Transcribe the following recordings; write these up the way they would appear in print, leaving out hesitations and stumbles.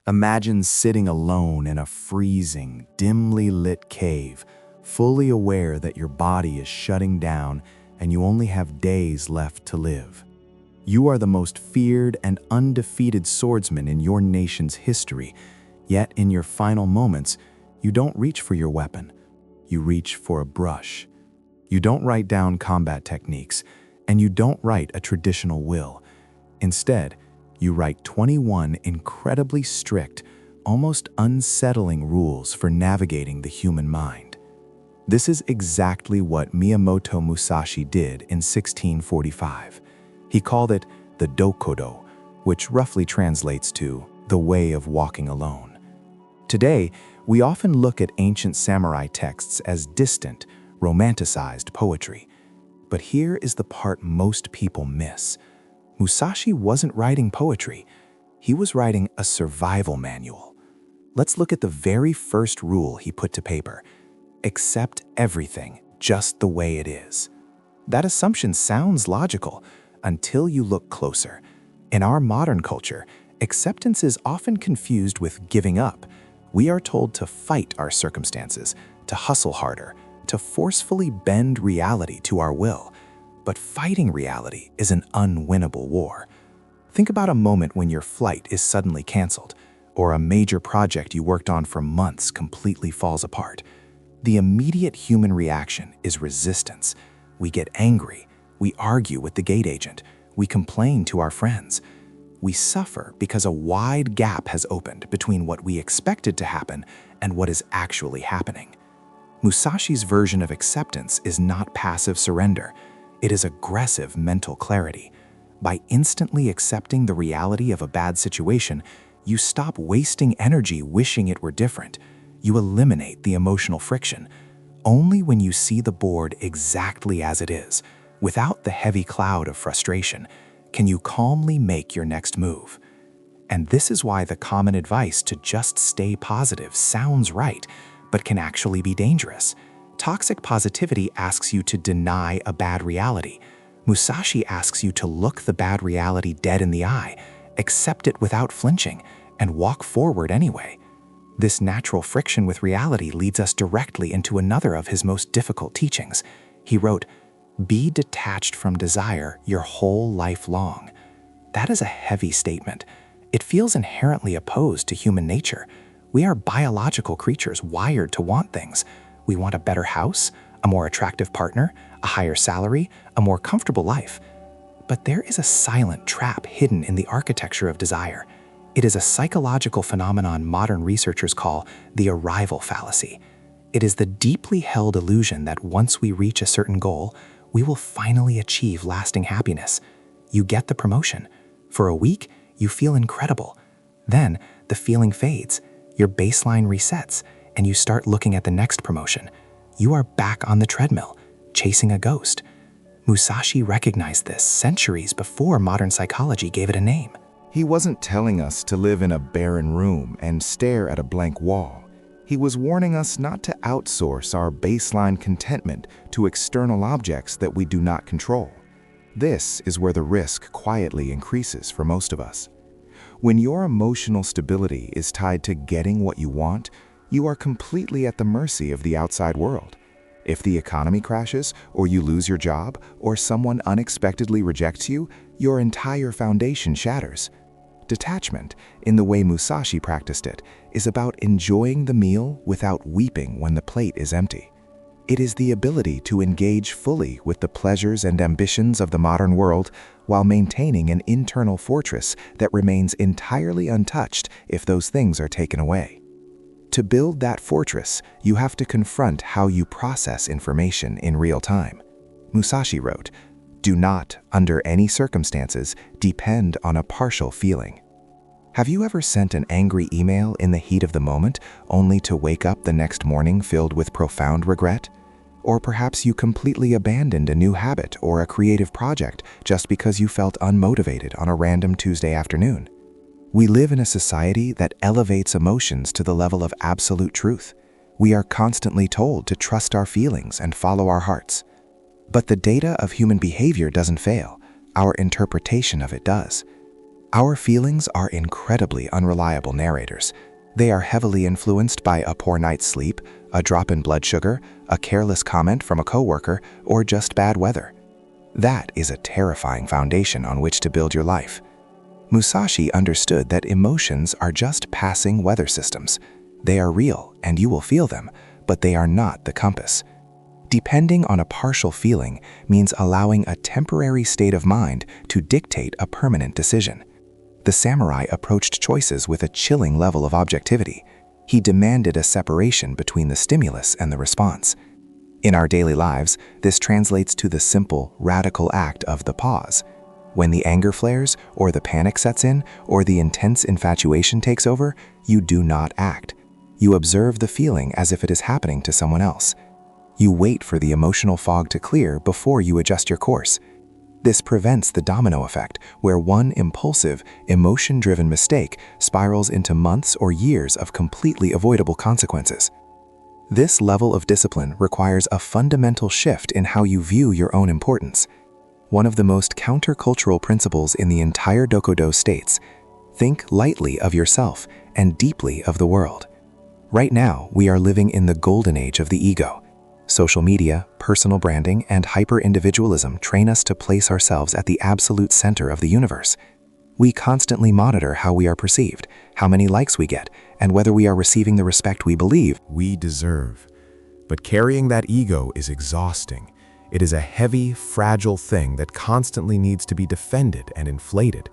Imagine sitting alone in a freezing, dimly lit cave, fully aware that your body is shutting down and you only have days left to live. You are the most feared and undefeated swordsman in your nation's history, yet in your final moments, you don't reach for your weapon. You reach for a brush. You don't write down combat techniques, and you don't write a traditional will. Instead, you write 21 incredibly strict, almost unsettling rules for navigating the human mind. This is exactly what Miyamoto Musashi did in 1645. He called it the Dokodo, which roughly translates to the way of walking alone. Today, we often look at ancient samurai texts as distant, romanticized poetry. But here is the part most people miss. Musashi wasn't writing poetry. He was writing a survival manual. Let's look at the very first rule he put to paper. Accept everything just the way it is. That assumption sounds logical until you look closer. In our modern culture, acceptance is often confused with giving up. We are told to fight our circumstances, to hustle harder, to forcefully bend reality to our will. But fighting reality is an unwinnable war. Think about a moment when your flight is suddenly canceled, or a major project you worked on for months completely falls apart. The immediate human reaction is resistance. We get angry, we argue with the gate agent, we complain to our friends. We suffer because a wide gap has opened between what we expected to happen and what is actually happening. Musashi's version of acceptance is not passive surrender. It is aggressive mental clarity. By instantly accepting the reality of a bad situation, you stop wasting energy wishing it were different. You eliminate the emotional friction. Only when you see the board exactly as it is, without the heavy cloud of frustration, can you calmly make your next move. And this is why the common advice to just stay positive sounds right, but can actually be dangerous. Toxic positivity asks you to deny a bad reality. Musashi asks you to look the bad reality dead in the eye, accept it without flinching, and walk forward anyway. This natural friction with reality leads us directly into another of his most difficult teachings. He wrote, "Be detached from desire your whole life long." That is a heavy statement. It feels inherently opposed to human nature. We are biological creatures wired to want things. We want a better house, a more attractive partner, a higher salary, a more comfortable life. But there is a silent trap hidden in the architecture of desire. It is a psychological phenomenon modern researchers call the arrival fallacy. It is the deeply held illusion that once we reach a certain goal, we will finally achieve lasting happiness. You get the promotion. For a week, you feel incredible. Then, the feeling fades, your baseline resets, and you start looking at the next promotion. You are back on the treadmill, chasing a ghost. Musashi recognized this centuries before modern psychology gave it a name. He wasn't telling us to live in a barren room and stare at a blank wall. He was warning us not to outsource our baseline contentment to external objects that we do not control. This is where the risk quietly increases for most of us. When your emotional stability is tied to getting what you want, you are completely at the mercy of the outside world. If the economy crashes, or you lose your job, or someone unexpectedly rejects you, your entire foundation shatters. Detachment, in the way Musashi practiced it, is about enjoying the meal without weeping when the plate is empty. It is the ability to engage fully with the pleasures and ambitions of the modern world while maintaining an internal fortress that remains entirely untouched if those things are taken away. To build that fortress, you have to confront how you process information in real time. Musashi wrote, "Do not, under any circumstances, depend on a partial feeling." Have you ever sent an angry email in the heat of the moment, only to wake up the next morning filled with profound regret? Or perhaps you completely abandoned a new habit or a creative project just because you felt unmotivated on a random Tuesday afternoon. We live in a society that elevates emotions to the level of absolute truth. We are constantly told to trust our feelings and follow our hearts. But the data of human behavior doesn't fail. Our interpretation of it does. Our feelings are incredibly unreliable narrators. They are heavily influenced by a poor night's sleep, a drop in blood sugar, a careless comment from a coworker, or just bad weather. That is a terrifying foundation on which to build your life. Musashi understood that emotions are just passing weather systems. They are real, and you will feel them, but they are not the compass. Depending on a partial feeling means allowing a temporary state of mind to dictate a permanent decision. The samurai approached choices with a chilling level of objectivity. He demanded a separation between the stimulus and the response. In our daily lives, this translates to the simple, radical act of the pause. When the anger flares, or the panic sets in, or the intense infatuation takes over, you do not act. You observe the feeling as if it is happening to someone else. You wait for the emotional fog to clear before you adjust your course. This prevents the domino effect, where one impulsive, emotion-driven mistake spirals into months or years of completely avoidable consequences. This level of discipline requires a fundamental shift in how you view your own importance. One of the most countercultural principles in the entire Dokudo states, think lightly of yourself and deeply of the world. Right now, we are living in the golden age of the ego. Social media, personal branding, and hyper-individualism train us to place ourselves at the absolute center of the universe. We constantly monitor how we are perceived, how many likes we get, and whether we are receiving the respect we believe we deserve. But carrying that ego is exhausting. It is a heavy, fragile thing that constantly needs to be defended and inflated.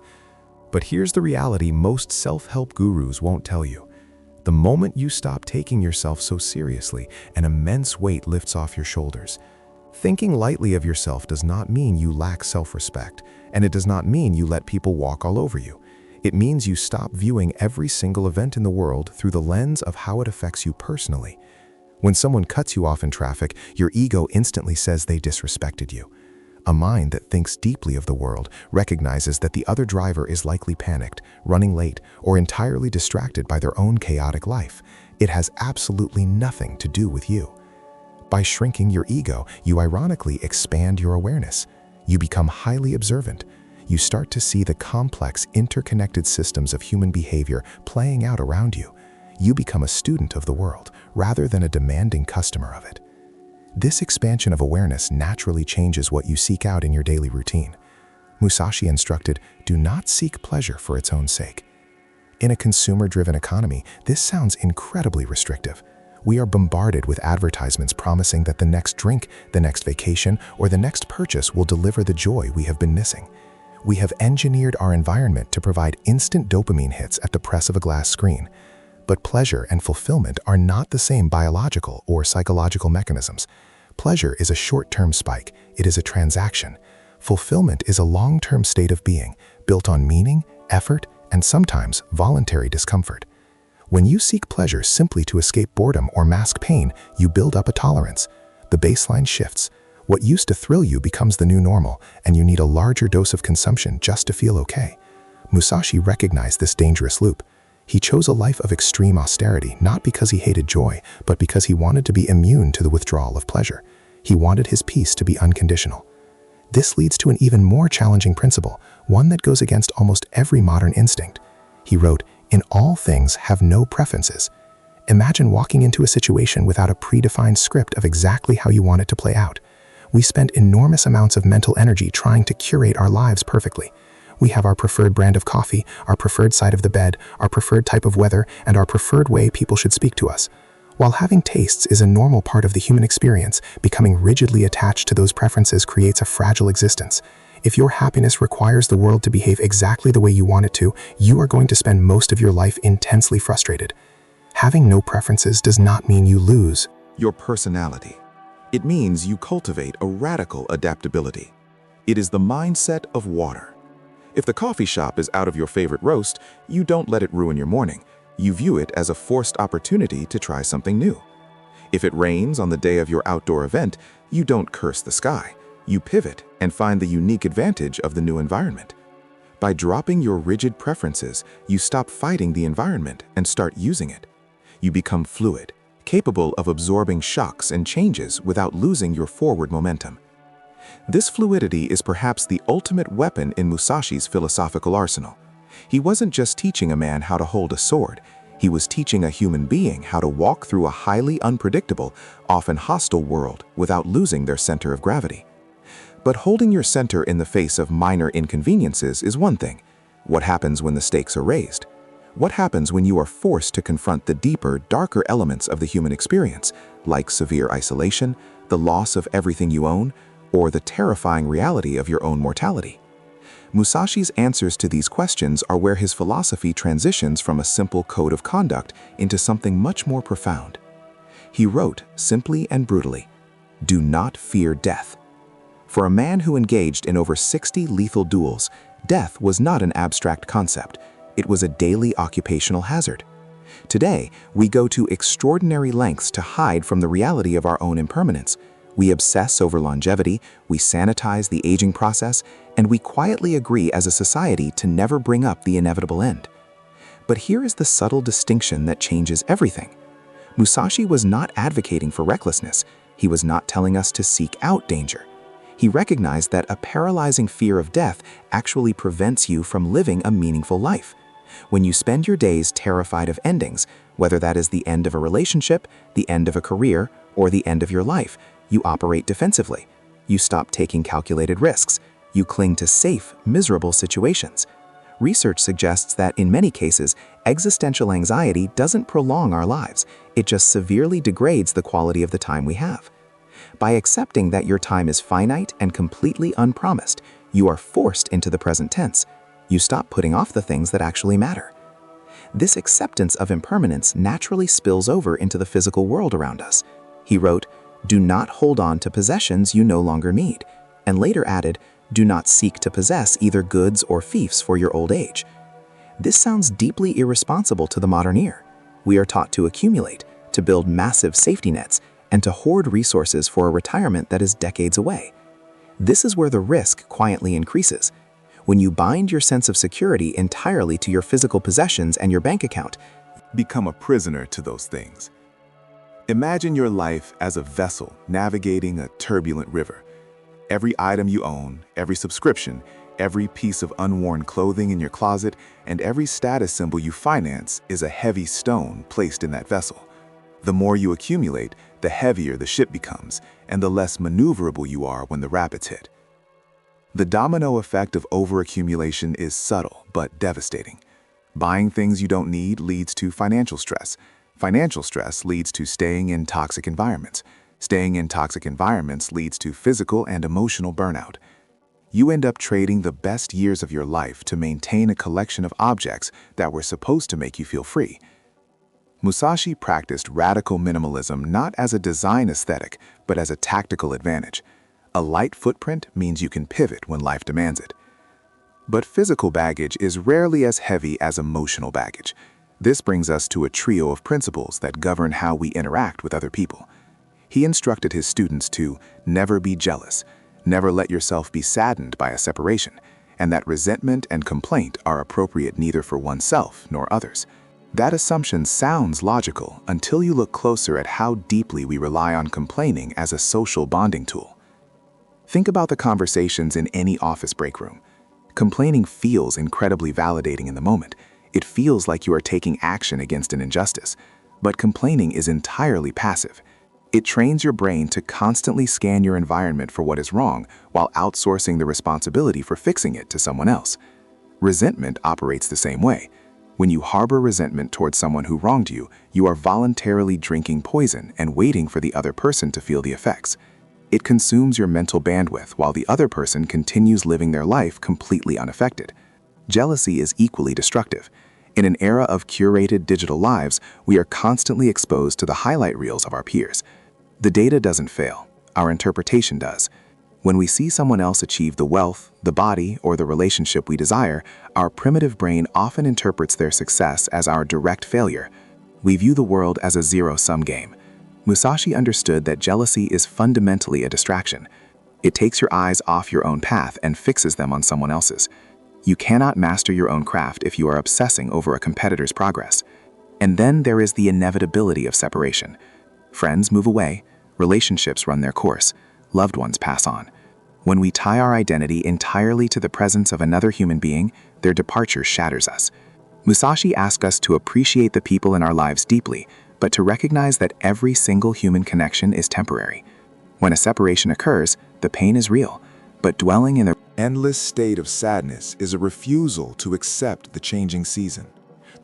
But here's the reality most self-help gurus won't tell you. The moment you stop taking yourself so seriously, an immense weight lifts off your shoulders. Thinking lightly of yourself does not mean you lack self-respect, and it does not mean you let people walk all over you. It means you stop viewing every single event in the world through the lens of how it affects you personally. When someone cuts you off in traffic, your ego instantly says they disrespected you. A mind that thinks deeply of the world recognizes that the other driver is likely panicked, running late, or entirely distracted by their own chaotic life. It has absolutely nothing to do with you. By shrinking your ego, you ironically expand your awareness. You become highly observant. You start to see the complex, interconnected systems of human behavior playing out around you. You become a student of the world, rather than a demanding customer of it. This expansion of awareness naturally changes what you seek out in your daily routine. Musashi instructed, do not seek pleasure for its own sake. In a consumer-driven economy, this sounds incredibly restrictive. We are bombarded with advertisements promising that the next drink, the next vacation, or the next purchase will deliver the joy we have been missing. We have engineered our environment to provide instant dopamine hits at the press of a glass screen. But pleasure and fulfillment are not the same biological or psychological mechanisms. Pleasure is a short-term spike. It is a transaction. Fulfillment is a long-term state of being, built on meaning, effort, and sometimes voluntary discomfort. When you seek pleasure simply to escape boredom or mask pain, you build up a tolerance. The baseline shifts. What used to thrill you becomes the new normal, and you need a larger dose of consumption just to feel okay. Musashi recognized this dangerous loop. He chose a life of extreme austerity, not because he hated joy, but because he wanted to be immune to the withdrawal of pleasure. He wanted his peace to be unconditional. This leads to an even more challenging principle, one that goes against almost every modern instinct. He wrote, "In all things, have no preferences." Imagine walking into a situation without a predefined script of exactly how you want it to play out. We spend enormous amounts of mental energy trying to curate our lives perfectly. We have our preferred brand of coffee, our preferred side of the bed, our preferred type of weather, and our preferred way people should speak to us. While having tastes is a normal part of the human experience, becoming rigidly attached to those preferences creates a fragile existence. If your happiness requires the world to behave exactly the way you want it to, you are going to spend most of your life intensely frustrated. Having no preferences does not mean you lose your personality. It means you cultivate a radical adaptability. It is the mindset of water. If the coffee shop is out of your favorite roast, you don't let it ruin your morning. You view it as a forced opportunity to try something new. If it rains on the day of your outdoor event, you don't curse the sky. You pivot and find the unique advantage of the new environment. By dropping your rigid preferences, you stop fighting the environment and start using it. You become fluid, capable of absorbing shocks and changes without losing your forward momentum. This fluidity is perhaps the ultimate weapon in Musashi's philosophical arsenal. He wasn't just teaching a man how to hold a sword. He was teaching a human being how to walk through a highly unpredictable, often hostile world without losing their center of gravity. But holding your center in the face of minor inconveniences is one thing. What happens when the stakes are raised? What happens when you are forced to confront the deeper, darker elements of the human experience, like severe isolation, the loss of everything you own, or the terrifying reality of your own mortality? Musashi's answers to these questions are where his philosophy transitions from a simple code of conduct into something much more profound. He wrote, simply and brutally, "Do not fear death." For a man who engaged in over 60 lethal duels, death was not an abstract concept. It was a daily occupational hazard. Today, we go to extraordinary lengths to hide from the reality of our own impermanence. We obsess over longevity, we sanitize the aging process, and we quietly agree as a society to never bring up the inevitable end. But here is the subtle distinction that changes everything. Musashi was not advocating for recklessness. He was not telling us to seek out danger. He recognized that a paralyzing fear of death actually prevents you from living a meaningful life. When you spend your days terrified of endings, whether that is the end of a relationship, the end of a career, or the end of your life, you operate defensively. You stop taking calculated risks. You cling to safe, miserable situations. Research suggests that in many cases, existential anxiety doesn't prolong our lives. It just severely degrades the quality of the time we have. By accepting that your time is finite and completely unpromised, you are forced into the present tense. You stop putting off the things that actually matter. This acceptance of impermanence naturally spills over into the physical world around us. He wrote, "Do not hold on to possessions you no longer need," and later added, "Do not seek to possess either goods or fiefs for your old age." This sounds deeply irresponsible to the modern ear. We are taught to accumulate, to build massive safety nets, and to hoard resources for a retirement that is decades away. This is where the risk quietly increases. When you bind your sense of security entirely to your physical possessions and your bank account, become a prisoner to those things. Imagine your life as a vessel navigating a turbulent river. Every item you own, every subscription, every piece of unworn clothing in your closet, and every status symbol you finance is a heavy stone placed in that vessel. The more you accumulate, the heavier the ship becomes, and the less maneuverable you are when the rapids hit. The domino effect of overaccumulation is subtle but devastating. Buying things you don't need leads to financial stress. Financial stress leads to staying in toxic environments. Staying in toxic environments leads to physical and emotional burnout. You end up trading the best years of your life to maintain a collection of objects that were supposed to make you feel free. Musashi practiced radical minimalism not as a design aesthetic, but as a tactical advantage. A light footprint means you can pivot when life demands it. But physical baggage is rarely as heavy as emotional baggage. This brings us to a trio of principles that govern how we interact with other people. He instructed his students to never be jealous, never let yourself be saddened by a separation, and that resentment and complaint are appropriate neither for oneself nor others. That assumption sounds logical until you look closer at how deeply we rely on complaining as a social bonding tool. Think about the conversations in any office break room. Complaining feels incredibly validating in the moment. It feels like you are taking action against an injustice. But complaining is entirely passive. It trains your brain to constantly scan your environment for what is wrong while outsourcing the responsibility for fixing it to someone else. Resentment operates the same way. When you harbor resentment towards someone who wronged you, you are voluntarily drinking poison and waiting for the other person to feel the effects. It consumes your mental bandwidth while the other person continues living their life completely unaffected. Jealousy is equally destructive. In an era of curated digital lives, we are constantly exposed to the highlight reels of our peers. The data doesn't fail. Our interpretation does. When we see someone else achieve the wealth, the body, or the relationship we desire, our primitive brain often interprets their success as our direct failure. We view the world as a zero-sum game. Musashi understood that jealousy is fundamentally a distraction. It takes your eyes off your own path and fixes them on someone else's. You cannot master your own craft if you are obsessing over a competitor's progress. And then there is the inevitability of separation. Friends move away, relationships run their course, loved ones pass on. When we tie our identity entirely to the presence of another human being, their departure shatters us. Musashi asks us to appreciate the people in our lives deeply, but to recognize that every single human connection is temporary. When a separation occurs, the pain is real, but dwelling in the Endless state of sadness is a refusal to accept the changing season.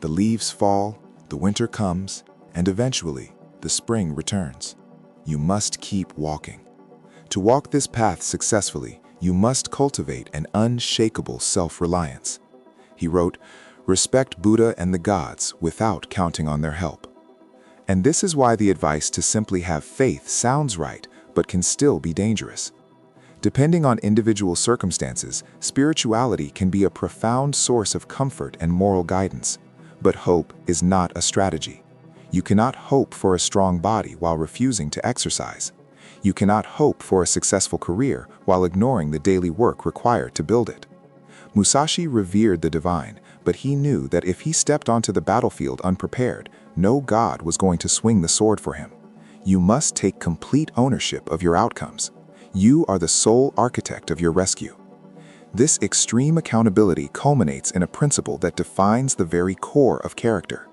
The leaves fall, the winter comes, and eventually, the spring returns. You must keep walking. To walk this path successfully, you must cultivate an unshakable self-reliance. He wrote, "Respect Buddha and the gods without counting on their help." And this is why the advice to simply have faith sounds right, but can still be dangerous. Depending on individual circumstances, spirituality can be a profound source of comfort and moral guidance. But hope is not a strategy. You cannot hope for a strong body while refusing to exercise. You cannot hope for a successful career while ignoring the daily work required to build it. Musashi revered the divine, but he knew that if he stepped onto the battlefield unprepared, no god was going to swing the sword for him. You must take complete ownership of your outcomes. You are the sole architect of your rescue. This extreme accountability culminates in a principle that defines the very core of character.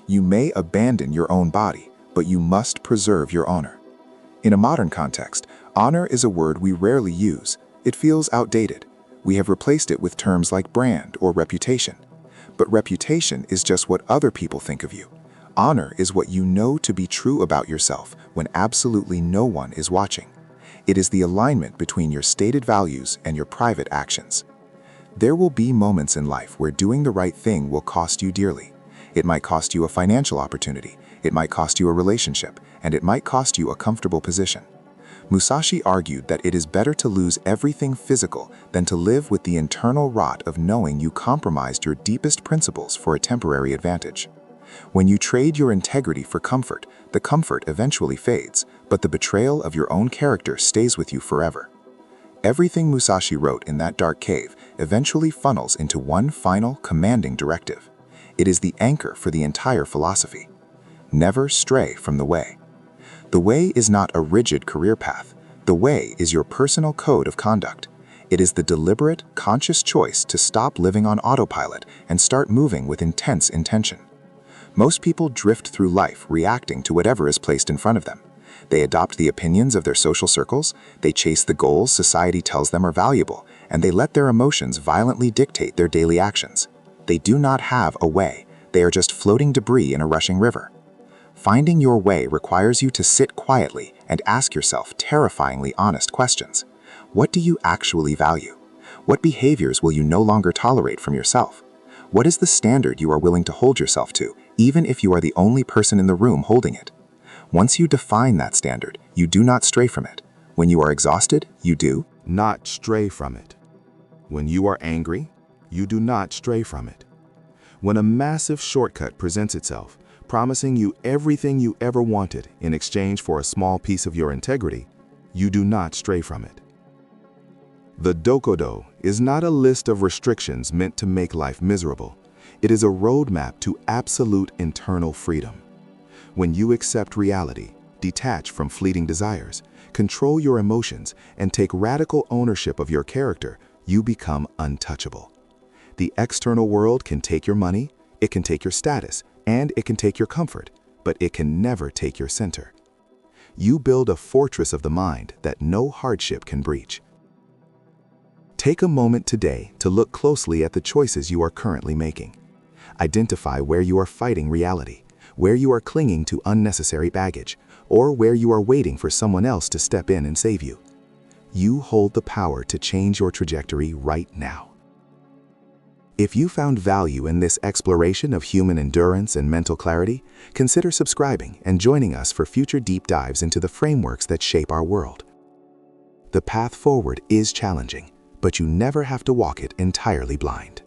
You may abandon your own body, but you must preserve your honor. In a modern context, honor is a word we rarely use. It feels outdated. We have replaced it with terms like brand or reputation. But reputation is just what other people think of you. Honor is what you know to be true about yourself when absolutely no one is watching. It is the alignment between your stated values and your private actions. There will be moments in life where doing the right thing will cost you dearly. It might cost you a financial opportunity, it might cost you a relationship, and it might cost you a comfortable position. Musashi argued that it is better to lose everything physical than to live with the internal rot of knowing you compromised your deepest principles for a temporary advantage. When you trade your integrity for comfort, the comfort eventually fades, but the betrayal of your own character stays with you forever. Everything Musashi wrote in that dark cave eventually funnels into one final, commanding directive. It is the anchor for the entire philosophy. Never stray from the way. The way is not a rigid career path. The way is your personal code of conduct. It is the deliberate, conscious choice to stop living on autopilot and start moving with intense intention. Most people drift through life reacting to whatever is placed in front of them. They adopt the opinions of their social circles, they chase the goals society tells them are valuable, and they let their emotions violently dictate their daily actions. They do not have a way. They are just floating debris in a rushing river. Finding your way requires you to sit quietly and ask yourself terrifyingly honest questions. What do you actually value? What behaviors will you no longer tolerate from yourself? What is the standard you are willing to hold yourself to, even if you are the only person in the room holding it? Once you define that standard, you do not stray from it. When you are exhausted, you do not stray from it. When you are angry, you do not stray from it. When a massive shortcut presents itself, promising you everything you ever wanted in exchange for a small piece of your integrity, you do not stray from it. The Dokodo is not a list of restrictions meant to make life miserable. It is a roadmap to absolute internal freedom. When you accept reality, detach from fleeting desires, control your emotions, and take radical ownership of your character, you become untouchable. The external world can take your money, it can take your status, and it can take your comfort, but it can never take your center. You build a fortress of the mind that no hardship can breach. Take a moment today to look closely at the choices you are currently making. Identify where you are fighting reality, where you are clinging to unnecessary baggage, or where you are waiting for someone else to step in and save you. You hold the power to change your trajectory right now. If you found value in this exploration of human endurance and mental clarity, consider subscribing and joining us for future deep dives into the frameworks that shape our world. The path forward is challenging, but you never have to walk it entirely blind.